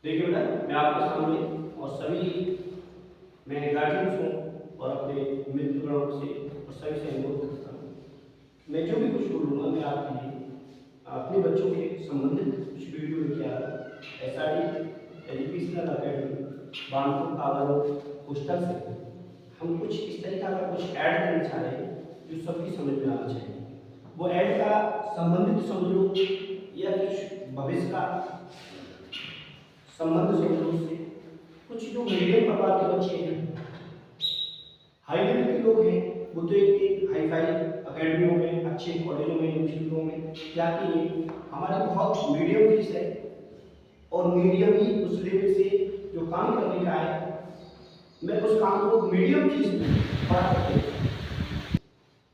देखिए बेटा, मैं आपके सामने और सभी मैं गार्जियंस हूँ और अपने मित्रगणों से और सभी से अनुरोध करता हूँ। मैं जो भी कुछ बोलूँगा मैं आपके लिए अपने बच्चों के संबंधित कुछ वीडियो लेके आ रहा हूँ। SRD educational academy Banpur Kagal hostel से हम कुछ इस तरीका का कुछ ऐड करना चाह रहे हैं जो सबकी समझ में आना चाहिए। वो ऐड का संबंधित समझ लो या कुछ भविष्य का संबंध समझ लो उससे। कुछ जो मीडियम प्रकार के बच्चे हैं, हाई लेवल के लोग हैं, वो तो एक हाई फाई अकेडमियों में, अच्छे कॉलेजों में, इंस्टीट्यूटों में जाके हमारे बहुत मीडियम फीस है और मीडियम ही उस लेवल से जो काम करने का है, मैं उस काम को मीडियम फीस में पढ़ा सकते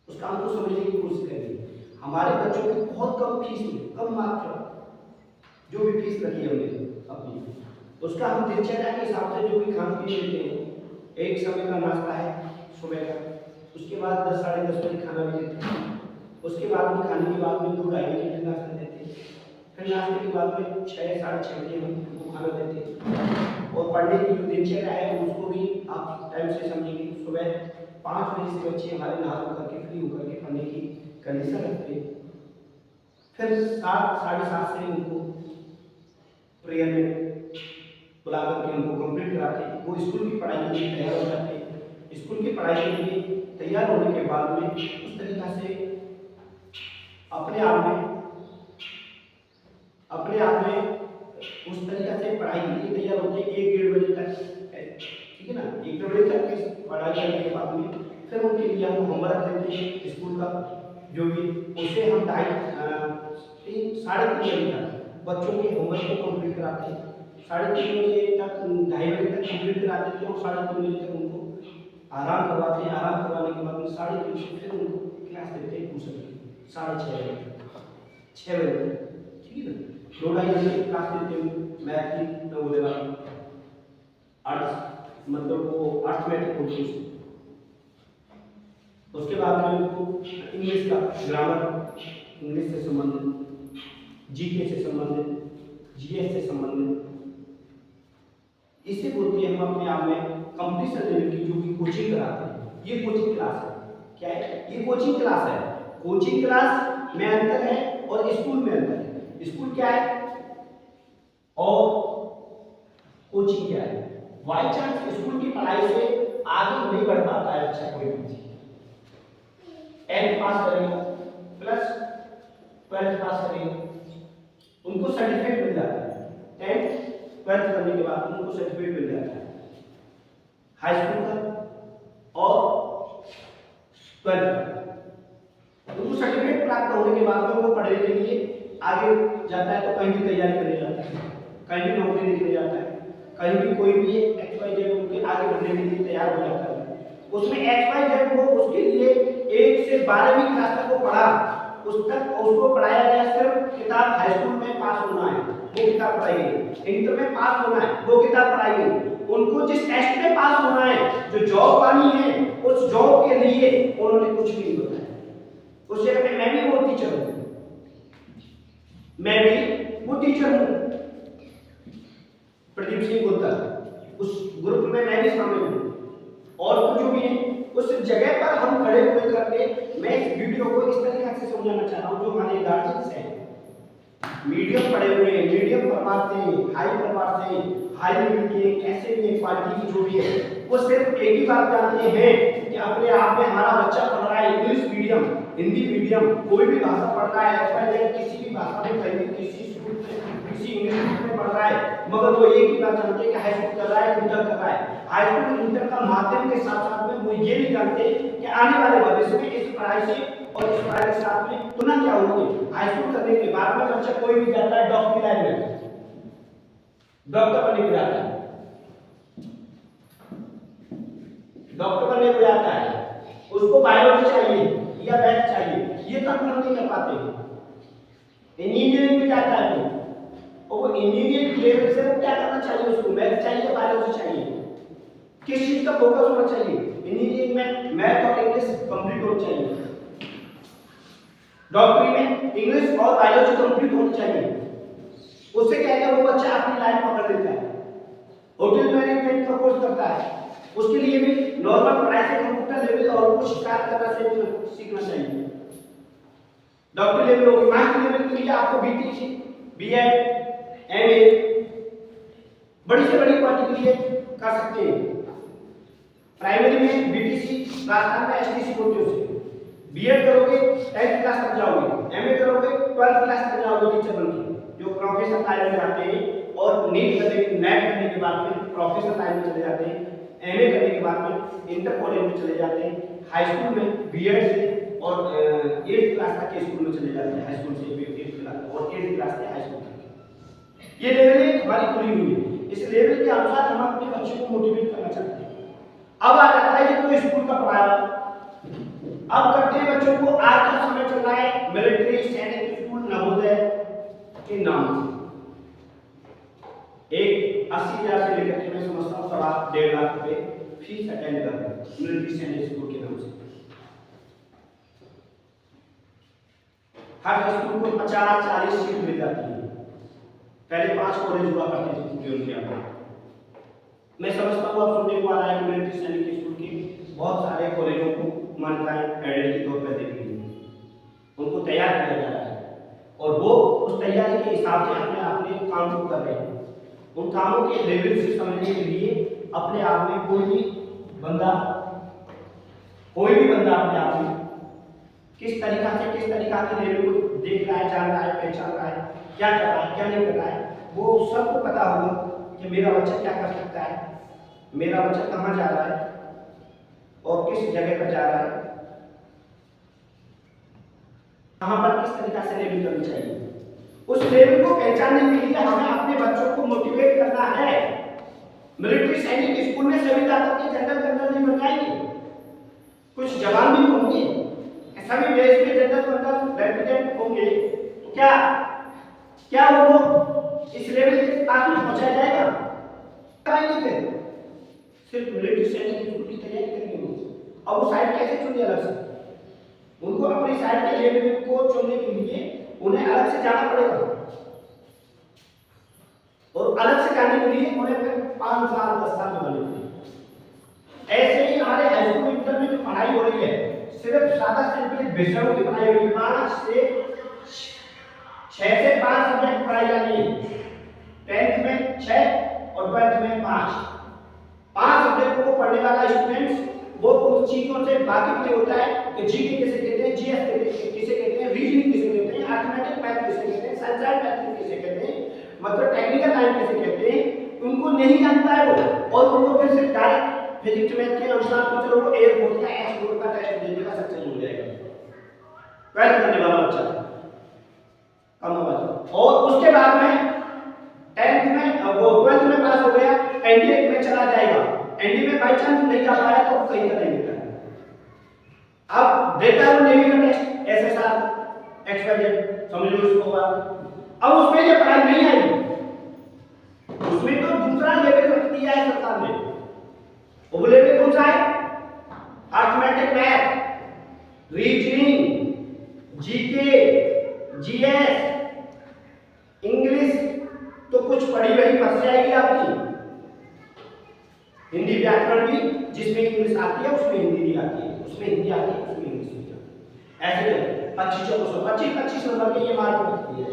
उस काम को समझने की कोशिश करेंगे। हमारे बच्चों की बहुत कम फीस में, कम मात्रा जो भी फीस लगी हमने अपनी, उसका हम दिनचर्या के हिसाब से जो भी खान पीन लेते हैं, एक समय का नाश्ता है सुबह का, उसके बाद 10 साढ़े 10 बजे खाना भी देते हैं, उसके बाद में खाने के बाद में 2 ढाई बजे फिर नाश्ता देते हैं, फिर नाश्ते के बाद में 6 साढ़े 6 बजे हम उनको खाना देते हैं। और पढ़ने की जो दिनचर्या है उसको भी आप टाइम से समझेंगे। सुबह 5 बजे से बच्चे हमारे नहा धो करके फ्री होकर के पढ़ने की कंडीशन रखते हैं। फिर 7 साढ़े 7 से उनको प्रेयर में बुला करके उनको कंप्लीट कराते हैं। वो स्कूल की पढ़ाई के लिए तैयार हो जाते हैं। स्कूल की पढ़ाई के लिए तैयार होने के बाद में उस तरीका से अपने आप में उस तरीका से पढ़ाई के लिए तैयार होते हैं 1-1:30 बजे तक, ठीक है ना। 1 बजे तक पढ़ाई करने के बाद में फिर उनके लिए हम होमवर्क देते हैं स्कूल का, जो भी उसे हम 3 साढ़े 3 बजे तक बच्चों के होमवर्क को कंप्लीट कराते हैं। 3:30 बजे तक 2:30 बजे तक कंप्लीट करा देते हैं और 3:30 बजे तक उनको आराम करवाते हैं। आराम करवाने के बाद में 3:30 से फिर उनको क्लास देते हैं ट्यूशन की 6:30 बजे तक, 6 बजे तक, ठीक है ना। 2-2.5 घंटे की क्लास देते हैं मैथ की, बोले वाली आर्ट्स, मतलब वो अर्थमेटिक होती है। उसके बाद में उनको इंग्लिश का ग्रामर, इंग्लिश से संबंधित, जीके से संबंधित, जीएस से संबंधित, इसे बोलते हैं हम अपने आप में कंपटीशन लेवल की जो भी कोचिंग कराते हैं। ये कोचिंग क्लास है। क्या है? ये कोचिंग क्लास है। कोचिंग क्लास में अंतर है और स्कूल में अंतर है। स्कूल क्या है और कोचिंग क्या है? बाई चांस स्कूल की पढ़ाई से आगे नहीं बढ़ पाता है बच्चा, कोई भी 10th पास करेगा प्लस 12th पास करेगा, उनको सर्टिफिकेट मिल जाता है। 10th 12th करने के बाद उनको सर्टिफिकेट मिल जाता है हाई स्कूल का और 12th का। उनको सर्टिफिकेट प्राप्त होने के बाद में वो पढ़ने के लिए आगे जाता है, तो कहीं भी तैयारी करने जाता है, कहीं भी नौकरी देखने जाता है, कहीं भी कोई भी XYZ उनके आगे बढ़ने के लिए तैयार हो जाता है। उसमें XYZ वो उसके लिए 1 से 12वीं क्लास तक वो पढ़ा, उसको पढ़ाया गया सिर्फ किताब। हाई स्कूल में पास होना है वो किताब पढ़ाई गई, इंटर में पास होना है वो किताब पढ़ाई गई। उनको जिस टेस्ट में पास होना है, जो जॉब पानी है, उस जॉब के लिए उन्होंने कुछ भी नहीं बताया। उस जगह पे मैं भी वो टीचर हूँ, मैं भी वो टीचर हूँ, प्रदीप सिंह गुप्ता, उस ग्रुप में मैं भी शामिल हूँ। और जो भी है उस जगह पर हम खड़े हुए करके मैं इस वीडियो को इस तरीके से समझाना चाह रहा हूँ। जो हमारे गार्जियंस हैं, मीडियम पढ़े हुए हैं, मीडियम परिवार से, हाई परिवार से, हाई लेवल के, कैसे भी क्वालिटी की जो भी है, वो सिर्फ एक ही बात जानते हैं कि अपने आप में हमारा बच्चा पढ़ रहा है इंग्लिश मीडियम, हिंदी मीडियम, कोई भी भाषा पढ़ रहा है, किसी भी भाषा में, कहीं किसी स्कूल में, किसी इंग्लिश में पढ़ रहा है, मगर वो एक ही बात जानते हैं कि हाई स्कूल कर रहा है, इंटर कर रहा है। हाई स्कूल इंटर का माध्यम के साथ साथ में वो ये भी जानते हैं कि आने वाले भविष्य में इस पढ़ाई से और इस पढ़ाई के साथ में तुलना क्या होगी। हाई स्कूल करने के बाद में बच्चा कोई भी जाता है डॉक्टरी लाइन में, डॉक्टर बनने को जाता है, डॉक्टर बनने को जाता है, उसको बायोलॉजी चाहिए या मैथ चाहिए, ये तक हम नहीं कर पाते। इंजीनियरिंग में जाता है तो वो इंजीनियरिंग लेवल से वो क्या करना चाहिए, उसको मैथ चाहिए, बायोलॉजी चाहिए, किस चीज का फोकस होना चाहिए। इंजीनियरिंग में मैथ और इंग्लिश कंप्लीट होना चाहिए, डॉक्टरी में इंग्लिश और बायोलॉजी कंप्लीट होनी चाहिए। उससे क्या है, वो बच्चा अपनी लाइन पकड़ लेता है। होटल मैनेजमेंट का कोर्स करता है, उसके लिए भी नॉर्मल पढ़ाई से कंप्यूटर लेवल और कुछ कार्य करना सीखना चाहिए। डॉक्टर लेवल और मास्टर लेवल के लिए आपको बीटीसी, बीएड, एमए, बड़ी से बड़ी क्वालिटी के लिए कर सकते हैं। प्राइमरी में बीटीसी राजस्थान का एसटीसी बोलते हैं उसे, बीएड करोगे 10th क्लास तक जाओगे, एमए करोगे 12th क्लास तक जाओगे टीचर बनके, जो प्रोफेशनल लाइन में जाते हैं। और नेट करने के बाद में प्रोफेशनल लाइन में चले जाते हैं, एमए करने के बाद में इंटर कॉलेज में चले जाते हैं, हाई स्कूल में बीएड से और 8th क्लास तक के स्कूल में चले जाते हैं, हाई स्कूल से 8th क्लास और 8th क्लास से हाई स्कूल तक। ये लेवल हमारी खुली हुई है, इस लेवल के अनुसार हम अपने बच्चों को मोटिवेट करना चाहते हैं। अब आ जाता है कि तो स्कूल का पढ़ाया, अब करते हैं बच्चों को, आज का समय चल रहा है मिलिट्री सैनिक स्कूल नवोदय के नाम से। एक 80,000 से लेकर के मैं समझता हूँ 1.5 लाख रुपए फीस अटेंड कर रहे हैं मिलिट्री सैनिक स्कूल के नाम से। हर स्कूल को 50-40 सीट मिल जाती है। पहले 5 कॉलेज हुआ करते थे पूरे उनके यहाँ। मैं समझता हूँ अब सुनने को आ रहा है मिलिट्री सैनिक स्कूल के बहुत सारे कॉलेजों को मान्यताएं एडेड के तौर पर दी गई है, उनको तैयार किया जा रहा है और वो उस तैयारी के हिसाब से अपने काम को कर रहे हैं। उन कामों के लेवल से समझने के लिए अपने आप में कोई भी बंदा अपने आप में किस तरीका के लेवल को देख रहा है, जान रहा है, पहचान रहा है, क्या कर रहा है, क्या नहीं कर रहा है, वो सबको पता होगा कि मेरा बच्चा क्या कर सकता है, मेरा बच्चा कहाँ जा रहा है और किस जगह पर जा रहा है, कहाँ पर किस तरीका से लेवल करनी चाहिए। उस लेवल को पहचानने के लिए हमें अपने बच्चों को मोटिवेट करना है। मिलिट्री सैनिक स्कूल में सभी जाकर के जनरल नहीं बन जाएंगे, कुछ जवान भी होंगे, सभी बेस में जनरल रेप्रेजेंट होंगे। क्या क्या वो इस लेवल तक पहुंचाया जाएगा? फिर सिर्फ मिलिट्री सैनिक स्कूल की तैयारी करेंगे। अब वो साइड कैसे चुने अलग से? उनको अपनी साइड के लेवल को चुनने के लिए उन्हें अलग से जाना पड़ेगा और अलग से जाने के लिए उन्हें फिर 5 साल 10 साल लगेंगे। ऐसे ही हमारे हाई स्कूल इंटर में जो पढ़ाई हो रही है, सिर्फ सादा सिंपल विषयों की पढ़ाई हो रही है। 6 से 5 सब्जेक्ट पढ़ाई जा रही है। 10th में 6 और 12th में 5 सब्जेक्टों को पढ़ने वाला स्टूडेंट वो उन चीजों से वाकिफ नहीं होता है कि जीके किसे कहते हैं, जीएस किसे कहते हैं, रीजनिंग किसे कहते हैं, अरिथमेटिक मैथ किसे कहते हैं, साइंस मैथ किसे कहते हैं, मतलब टेक्निकल लाइन किसे कहते हैं, उनको नहीं जानता है वो। और उनको फिर से डायरेक्ट फिजिक्स मैथ के अनुसार तो चलो वो एयरफोर्स का एच का टेस्ट देने का सक्सेस हो जाएगा, ट्वेल्थ करने वाला बच्चा कम होगा। और उसके बाद में 10th में वो 12th में पास हो गया, एनडीए में चला जाएगा। एनडीए में बाई चांस नहीं जा पाया तो कहीं का नहीं देता। अब देता है नेवी का टेस्ट, एसएसआर एक्सपेक्टेड समझ लो उसको बात। अब उसमें ये पढ़ाई नहीं आई, उसमें तो दूसरा लेवल रख दिया है सरकार ने। वो लेवल कौन सा है? Arithmetic math, reasoning, GK, GS, English तो कुछ पढ़ी वही फंस जाएगी आपकी। हिंदी व्याकरण भी जिसमें इंग्लिश आती है उसमें हिंदी भी आती है, उसमें हिंदी आती है उसमें इंग्लिश भी आती है। ऐसे 25 नंबर के ये मार्क रखती है।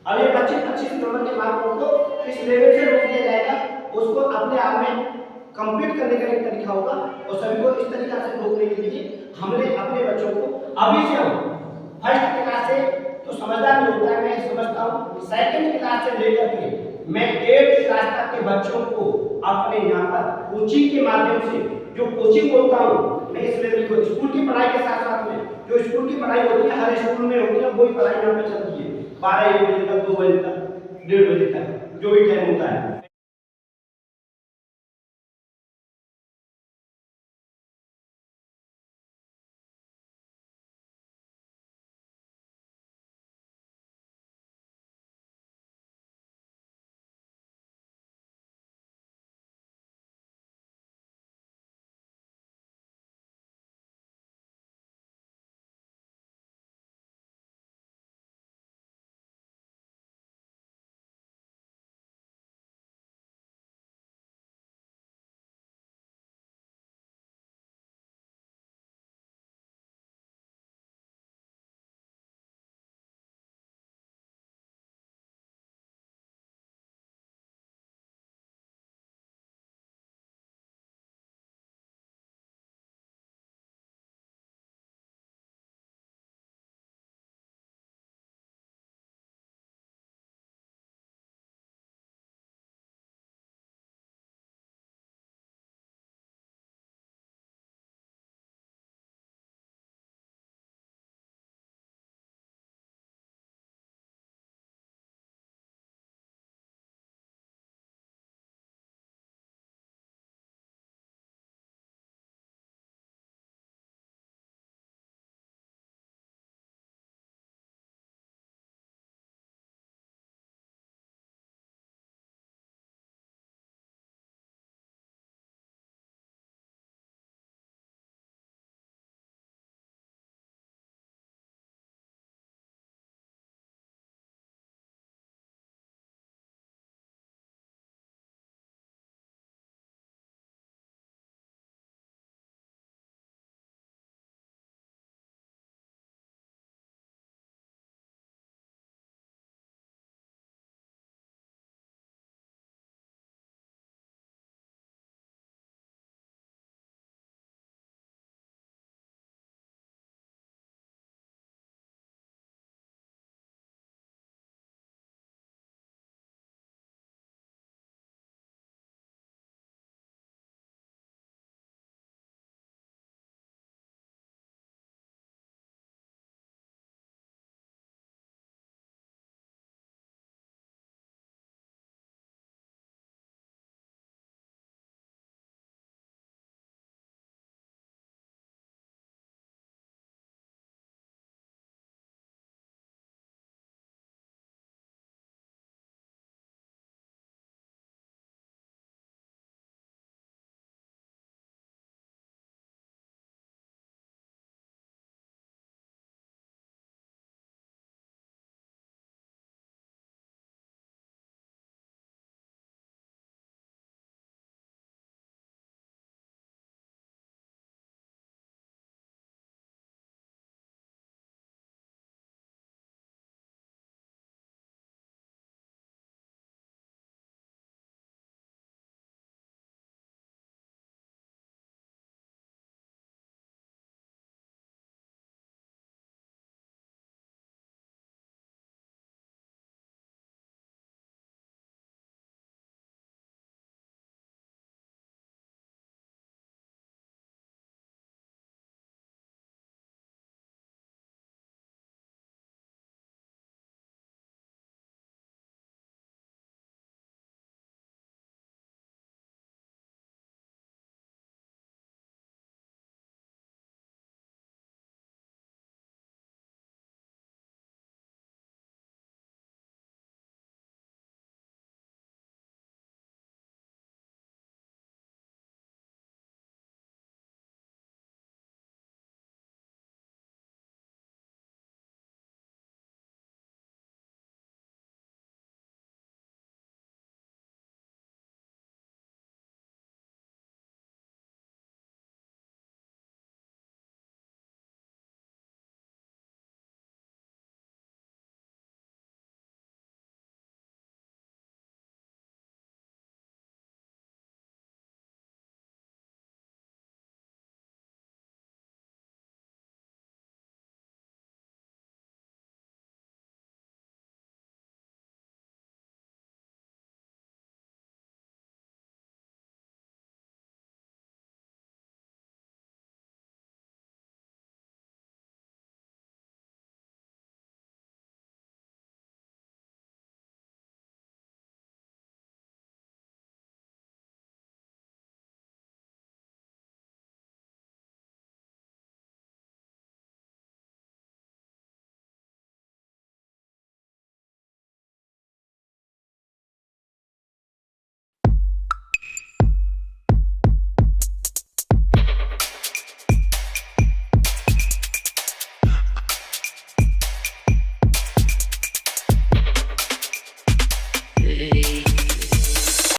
अब ये 25 नंबर के मार्कों को किस लेवल से रोक दिया जाएगा, उसको अपने आप में कंप्लीट करने का एक तरीका होगा। और सभी को इस तरीका से रोकने के लिए हमने अपने बच्चों को अभी से हम फर्स्ट क्लास से तो समझदार नहीं होता है, मैं समझता हूँ 2nd क्लास से लेकर के मैं 8th क्लास तक के बच्चों को अपने यहाँ पर कोचिंग के माध्यम से, जो कोचिंग बोलता हूँ मैं, इस लेवल को स्कूल की पढ़ाई के साथ साथ में जो स्कूल की पढ़ाई होती है हर स्कूल में होती है, वही पढ़ाई यहाँ पे चलती है 12 बजे तक, 2 बजे तक, 1:30 बजे तक जो भी टाइम होता है।